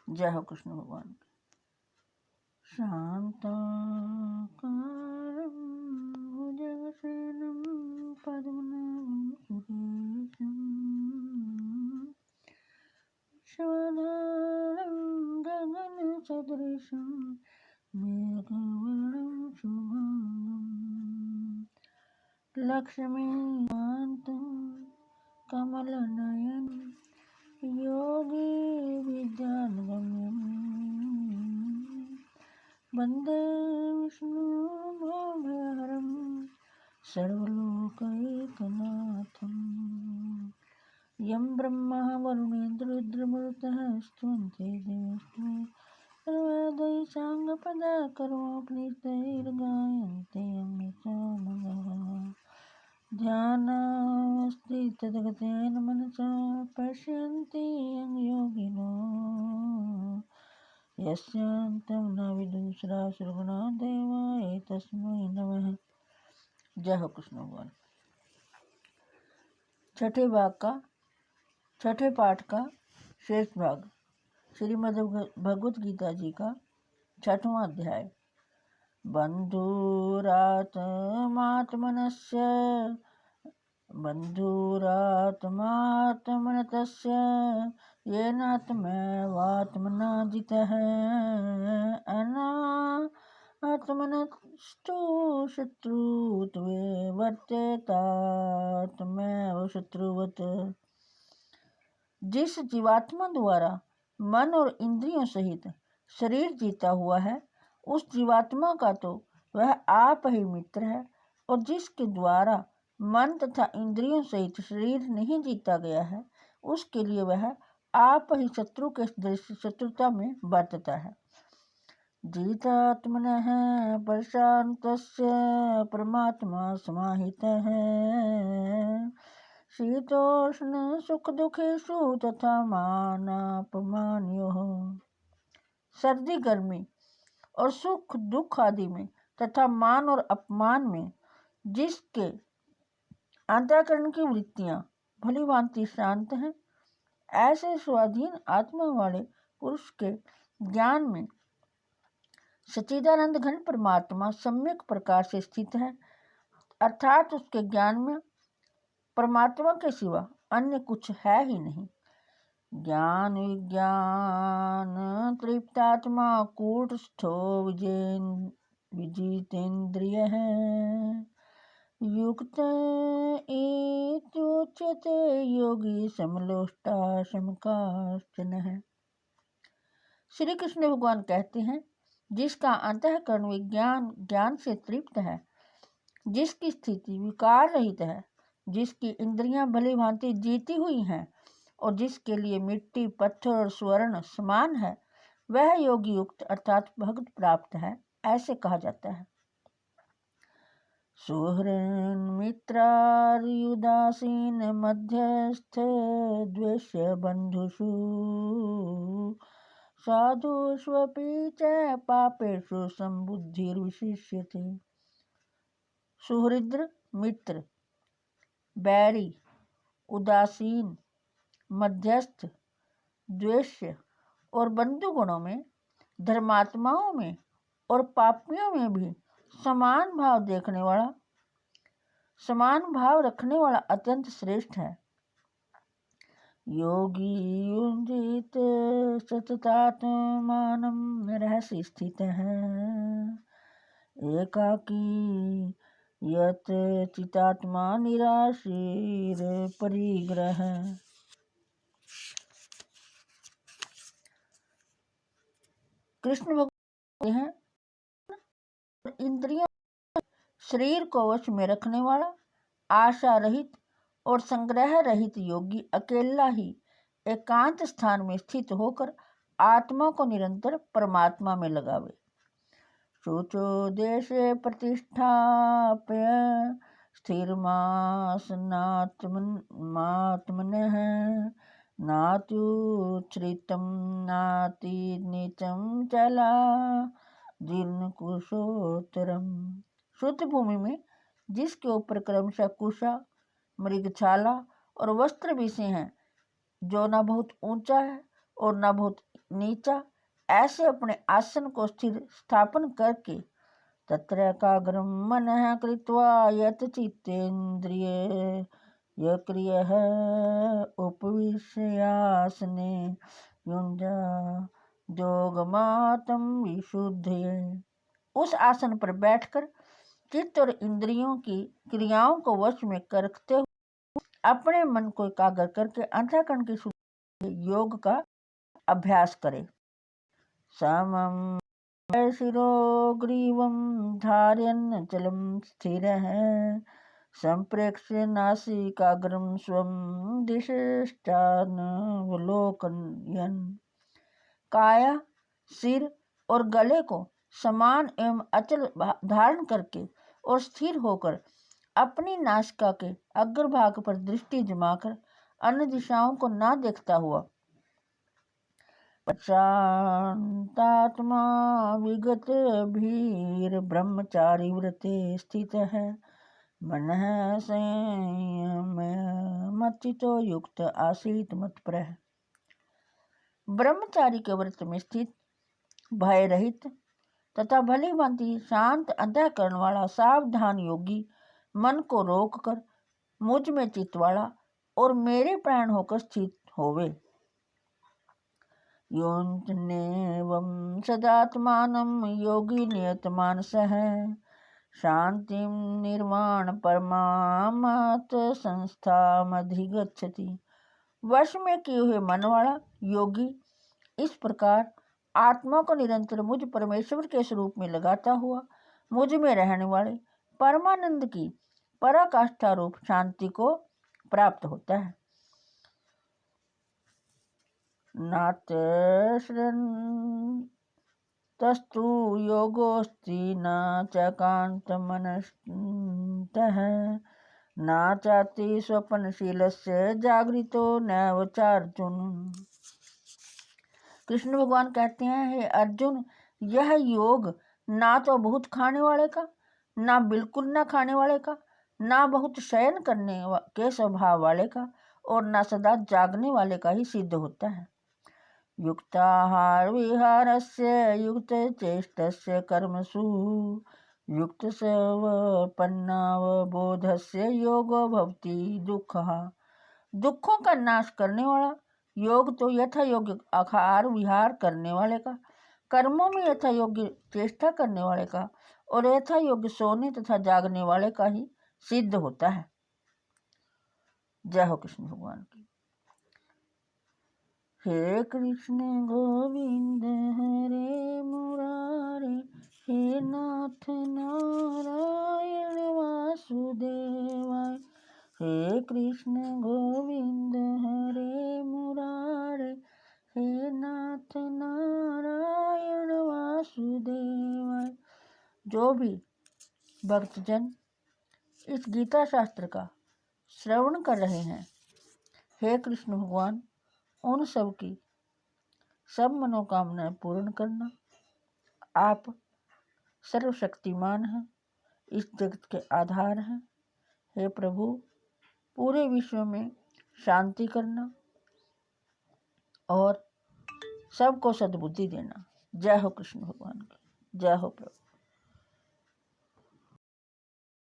जय हो कृष्ण भगवान की। शांताकारं भुजगशयनं पद्मनाभं सुरेशं विश्वधारं गगनसदृशं मेघवर्णं शुभांगं लक्ष्मीकान्तं कमलनयनं योगी विद्यागम्यं वन्दे विष्णुभवहरं सर्वलोकैकनाथं यं ब्रह्मा वरुणेन्द्ररुद्रमरुतः स्तुवन्ते देवस्तु सर्वदैः साङ्गपदाकर्मोपनिषदैर्गायन्ते यं ध्यानावस्थि तद्गतेन मनसा पश्यन्ति यं योगिनो यस्यान्तं न विदुषरासुरगुणा देवाय तस्मै नमः। जय हो कृष्ण भगवान। छठे पाठ का शेष भाग श्रीमद् भगवत गीता जी का 6वां अध्याय। बन्धुरात्मात्मनतस्य येनात्मैवात्मना जितः अनात्मनस्तु शत्रुत्वे वर्तेतात्मैव शत्रुवत्। जिस जीवात्मा द्वारा मन और इंद्रियों सहित शरीर जीता हुआ है, उस जीवात्मा का तो वह आप ही मित्र है, और जिसके द्वारा मन तथा इंद्रियों सहित शरीर नहीं जीता गया है, उसके लिए वह आप ही शत्रु के दृष्टि शत्रुता में बरतता है। जीतात्मनः प्रशान्तस्य परमात्मा समाहितः शीतोष्ण सुख दुखेषु तथा मानापमानयोः। सर्दी गर्मी और सुख दुख आदि में तथा मान और अपमान में जिसके अंतःकरण की वृत्तियां भली भांति शांत हैं, ऐसे स्वाधीन आत्मा वाले पुरुष के ज्ञान में सच्चिदानंद घन परमात्मा सम्यक प्रकार से स्थित है, अर्थात उसके ज्ञान में परमात्मा के सिवा अन्य कुछ है ही नहीं। ज्ञान विज्ञान तृप्तात्मा कूटस्थो विजितेन्द्रिय है युक्त इत्युच्यते योगी समलोष्टाशमकाश्चन है। श्री कृष्ण भगवान कहते हैं, जिसका अंतःकरण विज्ञान ज्ञान से तृप्त है, जिसकी स्थिति विकार रहित है, जिसकी इंद्रियां भली भांति जीती हुई हैं और जिसके लिए मिट्टी पत्थर और स्वर्ण समान है, वह योगी युक्त अर्थात भक्त प्राप्त है, ऐसे कहा जाता है। सुहृन् मित्रार्युदासीन मध्यस्थ द्वेष्य बन्धुषु साधुष्वपि च पापेषु संबुद्धिर्विशिष्यते। सुहृद मित्र, बैरी, उदासीन, मध्यस्थ, द्वेष्य और बंधु गुणों में, धर्मात्माओं में और पापियों में भी समान भाव रखने वाला अत्यंत श्रेष्ठ है। योगी युंजित सततात्मानं रहसि स्थित है एकाकी यत चितात्मा निराशीर परिग्रह। कृष्ण भगवान हैं, इंद्रियों शरीर को वश में रखने वाला आशा रहित और संग्रह रहित योगी अकेला ही एकांत स्थान में स्थित होकर आत्मा को निरंतर परमात्मा में लगावे। शुचो देशे प्रतिष्ठाप्य स्थिरमासनात्मनः नात्युच्छ्रितं नातिनीचं चला जीर्णकुशोत्तरम। शुद्ध भूमि में जिसके ऊपर क्रमशः कुशा, मृगछाला और वस्त्र बिछे हैं, जो न बहुत ऊंचा है और न बहुत नीचा ऐसे अपने आसन को स्थिर स्थापन करके तत्र एकाग्रम मनः कृत्वा यत चित्तेन्द्रिये यक्रियः उपविश्यासने युञ्जा योगमातं विशुद्धये। उस आसन पर बैठकर चित्त और इंद्रियों की क्रियाओं को वश में करते हुए अपने मन को एकाग्र करके अंतःकरण की शुद्धि योग का अभ्यास करें। समम शिरो ग्रीवं धारयन् चलं स्थिरः संप्रेक्ष्य नासिकाग्रं स्वं दिशश्चानवलोकयन्। काया, सिर और गले को समान एवं अचल धारण करके और स्थिर होकर अपनी नासिका के अग्रभाग पर दृष्टि जमाकर अन्य दिशाओं को ना देखता हुआ शांतात्मा विगत भीर ब्रह्मचारी व्रते स्थित है मनः संयमचितो युक्त आसीत मत्प्रः। ब्रह्मचारी के व्रत में स्थित भय रहित तथा भली भांति शांत अंतःकरण वाला सावधान योगी मन को रोककर मुझ में चित्त वाला और मेरे प्राण होकर स्थित होवे। योऽन्येवं सदात्मानं योगी नियतमानसः शांतिं निर्वाण परमामत संस्थामधिगच्छति। वश में किए हुए मन वाला योगी इस प्रकार आत्मा को निरंतर मुझ परमेश्वर के स्वरूप में लगाता हुआ मुझ में रहने वाले परमानंद की पराकाष्ठा रूप शांति को प्राप्त होता है। नात्यश्रन्तस्तु योगोऽस्ति न चैकान्तमनस्तः न चाति स्वप्नशीलस्य जागृतो नैव चार्जुन। कृष्ण भगवान कहते हैं, हे अर्जुन, यह योग ना तो बहुत खाने वाले का, ना बिल्कुल ना खाने वाले का, ना बहुत शयन करने के स्वभाव वाले का और ना सदा जागने वाले का ही सिद्ध होता है। युक्ताहार विहारस्य युक्त चेष्टस्य कर्मसु युक्त सवपन्नावबोधस्य योगो भवति दुःखः। दुखों का नाश करने वाला योग तो यथा योग्य आहार विहार करने वाले का, कर्मों में यथा योग्य चेष्टा करने वाले का और यथा योग्य सोने तथा जागने वाले का ही सिद्ध होता है। जय हो कृष्ण भगवान की। हे कृष्ण गोविंद हरे मुरारे हे नाथ नारायण वासुदेवाय। हे कृष्ण गोविंद हरे मुरारे हे नाथ नारायण वासुदेवाय। जो भी भक्तजन इस गीता शास्त्र का श्रवण कर रहे हैं, हे कृष्ण भगवान उन सब की सब मनोकामनाएं पूर्ण करना। आप सर्वशक्तिमान हैं, इस जगत के आधार हैं। हे प्रभु, पूरे विश्व में शांति करना और सबको सद्बुद्धि देना। जय हो कृष्ण भगवान की। जय हो प्रभु।